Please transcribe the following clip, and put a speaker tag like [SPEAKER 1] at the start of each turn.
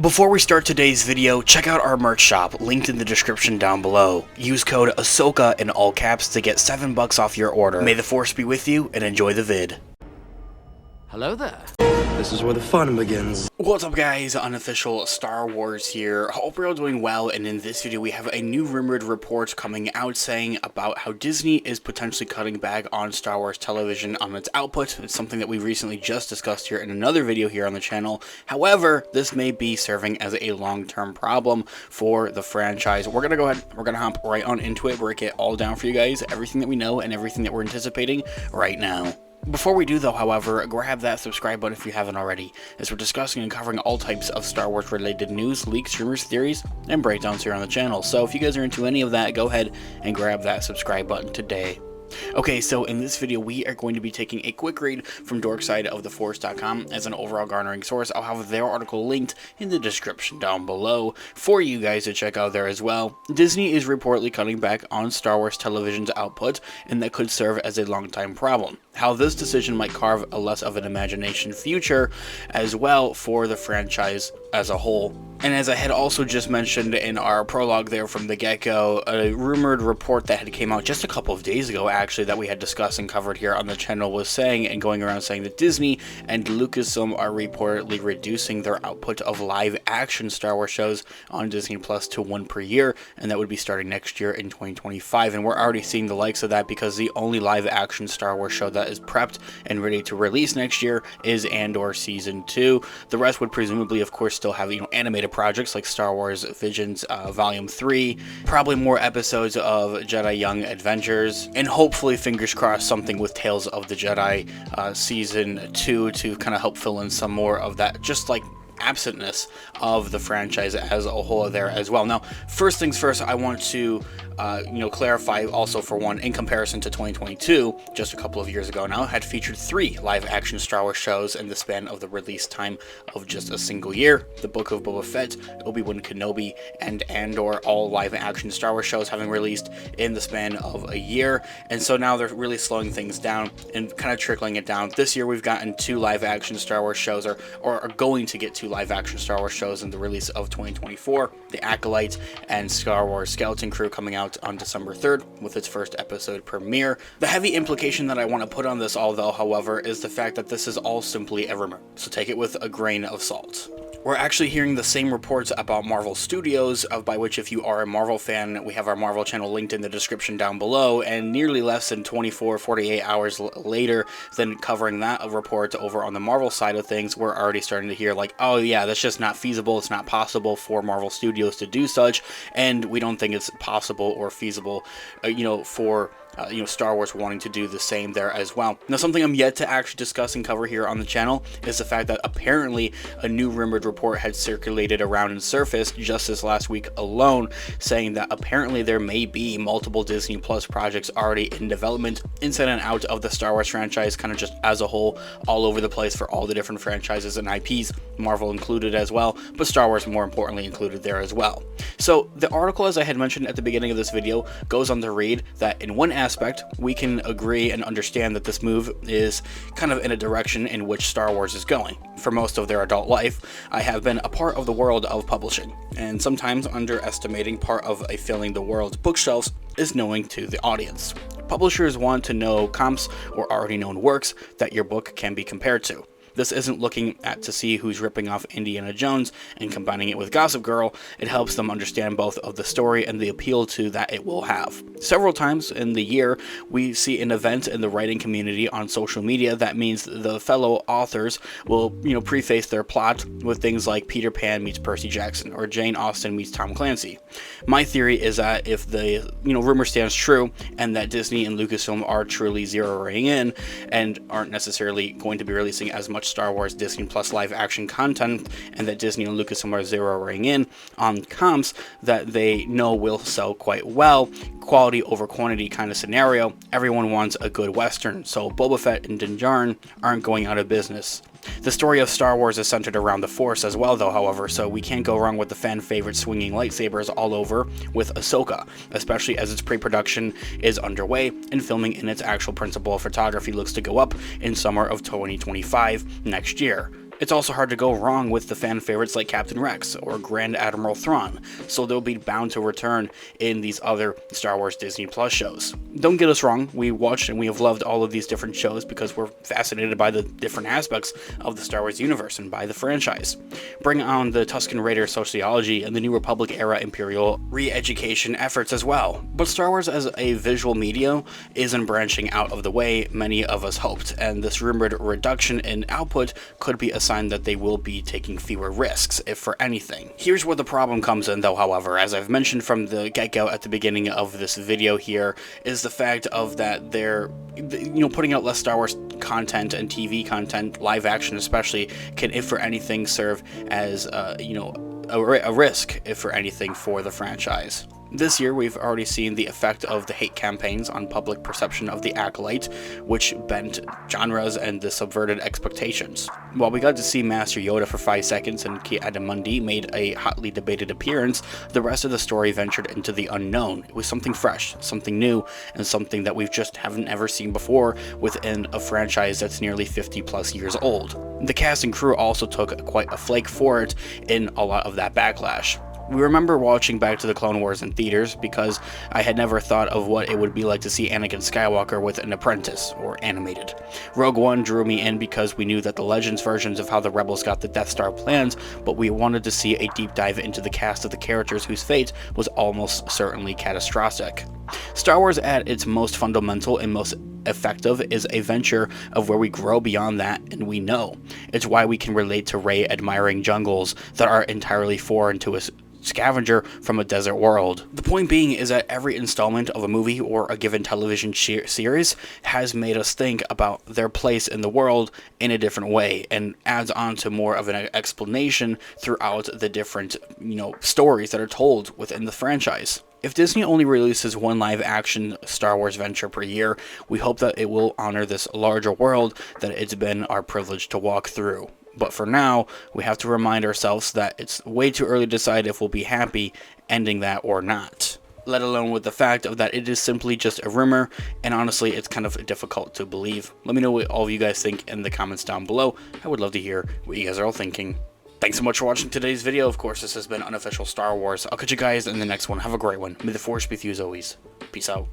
[SPEAKER 1] Before we start today's video, check out our merch shop, linked in the description down below. Use code ahsoka in all caps to get $7 off your order. May the force be with you, and enjoy the vid.
[SPEAKER 2] Hello there.
[SPEAKER 3] This is where the fun begins.
[SPEAKER 1] What's up guys, Unofficial Star Wars here. Hope you're all doing well, and in this video we have a new rumored report coming out saying about how Disney is potentially cutting back on Star Wars television on its output. It's something that we recently just discussed here in another video here on the channel. However, this may be serving as a long-term problem for the franchise. We're gonna go ahead, we're gonna hop right on into it, break it all down for you guys, everything that we know and everything that we're anticipating right now. Before we do though, however, grab that subscribe button if you haven't already, as we're discussing and covering all types of Star Wars related news, leaks, rumors, theories, and breakdowns here on the channel. So if you guys are into any of that, go ahead and grab that subscribe button today. Okay, so in this video, we are going to be taking a quick read from dorksideoftheforce.com as an overall garnering source. I'll have their article linked in the description down below for you guys to check out there as well. Disney is reportedly cutting back on Star Wars television's output, and that could serve as a long-time problem. How this decision might carve a less of an imagination future as well for the franchise as a whole. And as I had also just mentioned in our prologue there from the get-go, a rumored report that had came out just a couple of days ago actually that we had discussed and covered here on the channel was saying and going around saying that Disney and Lucasfilm are reportedly reducing their output of live action Star Wars shows on Disney Plus to one per year, and that would be starting next year in 2025. And we're already seeing the likes of that because the only live action Star Wars show that is prepped and ready to release next year is Andor Season 2. The rest would presumably of course still have, animated projects like Star Wars Visions Volume 3, probably more episodes of Jedi Young Adventures, and hopefully, fingers crossed, something with Tales of the Jedi Season 2 to kind of help fill in some more of that, just like absentness of the franchise as a whole there as well. Now, first things first, I want to clarify also, for one, in comparison to 2022, just a couple of years ago now, had featured 3 live-action Star Wars shows in the span of the release time of just a single year. The Book of Boba Fett, Obi-Wan Kenobi, and Andor, all live-action Star Wars shows having released in the span of a year, and so now they're really slowing things down and kind of trickling it down. This year we've gotten 2 live-action Star Wars shows, or are going to get 2 live-action Star Wars shows in the release of 2024, The Acolyte and Star Wars Skeleton Crew coming out on December 3rd with its first episode premiere. The heavy implication that I want to put on this all though, however, is the fact that this is all simply a rumor, so take it with a grain of salt. We're actually hearing the same reports about Marvel Studios, by which if you are a Marvel fan, we have our Marvel channel linked in the description down below, and nearly less than 48 hours later than covering that report over on the Marvel side of things, we're already starting to hear like, oh yeah, that's just not feasible, it's not possible for Marvel Studios to do such, and we don't think it's possible or feasible, for Star Wars wanting to do the same there as well. Now, something I'm yet to actually discuss and cover here on the channel is the fact that apparently a new rumored report had circulated around and surfaced just this last week alone, saying that apparently there may be multiple Disney Plus projects already in development inside and out of the Star Wars franchise, kind of just as a whole, all over the place for all the different franchises and IPs, Marvel included as well, but Star Wars more importantly included there as well. So the article, as I had mentioned at the beginning of this video, goes on to read that in one aspect, we can agree and understand that this move is kind of in a direction in which Star Wars is going. For most of their adult life, I have been a part of the world of publishing, and sometimes underestimating part of a filling the world's bookshelves is knowing to the audience. Publishers want to know comps or already known works that your book can be compared to. This isn't looking at to see who's ripping off Indiana Jones and combining it with Gossip Girl. It helps them understand both of the story and the appeal to that it will have. Several times in the year, we see an event in the writing community on social media that means the fellow authors will, preface their plot with things like Peter Pan meets Percy Jackson or Jane Austen meets Tom Clancy. My theory is that if the, rumor stands true and that Disney and Lucasfilm are truly zeroing in and aren't necessarily going to be releasing as much Star Wars Disney Plus live action content, and that Disney and Lucasfilm are zeroing in on comps that they know will sell quite well, quality over quantity kind of scenario, everyone wants a good Western, so Boba Fett and Din Djarin aren't going out of business. The story of Star Wars is centered around the Force as well though, however, so we can't go wrong with the fan favorite swinging lightsabers all over with Ahsoka, especially as its pre-production is underway and filming in its actual principal photography looks to go up in summer of 2025 next year. It's also hard to go wrong with the fan favorites like Captain Rex or Grand Admiral Thrawn, so they'll be bound to return in these other Star Wars Disney Plus shows. Don't get us wrong, we watched and we have loved all of these different shows because we're fascinated by the different aspects of the Star Wars universe and by the franchise. Bring on the Tusken Raider sociology and the New Republic era Imperial re-education efforts as well. But Star Wars as a visual media isn't branching out of the way many of us hoped, and this rumored reduction in output could be a sign that they will be taking fewer risks, if for anything. Here's where the problem comes in though, however, as I've mentioned from the get-go at the beginning of this video here, is the fact of that they're putting out less Star Wars content and TV content, live action especially, can, if for anything, serve as a risk, if for anything, for the franchise. This year, we've already seen the effect of the hate campaigns on public perception of the Acolyte, which bent genres and the subverted expectations. While we got to see Master Yoda for 5 seconds and Ki-Adi-Mundi made a hotly debated appearance, the rest of the story ventured into the unknown. It was something fresh, something new, and something that we've just haven't ever seen before within a franchise that's nearly 50 plus years old. The cast and crew also took quite a flake for it in a lot of that backlash. We remember watching Back to the Clone Wars in theaters because I had never thought of what it would be like to see Anakin Skywalker with an apprentice, or animated. Rogue One drew me in because we knew that the Legends versions of how the Rebels got the Death Star plans, but we wanted to see a deep dive into the cast of the characters whose fate was almost certainly catastrophic. Star Wars at its most fundamental and most effective is a venture of where we grow beyond that, and we know. It's why we can relate to Rey admiring jungles that are entirely foreign to us, scavenger from a desert world. The point being is that every installment of a movie or a given television series has made us think about their place in the world in a different way, and adds on to more of an explanation throughout the different, stories that are told within the franchise. If Disney only releases one live-action Star Wars venture per year, we hope that it will honor this larger world that it's been our privilege to walk through. But for now, we have to remind ourselves that it's way too early to decide if we'll be happy ending that or not. Let alone with the fact of that it is simply just a rumor, and honestly, it's kind of difficult to believe. Let me know what all of you guys think in the comments down below. I would love to hear what you guys are all thinking. Thanks so much for watching today's video. Of course, this has been Unofficial Star Wars. I'll catch you guys in the next one. Have a great one. May the Force be with you as always. Peace out.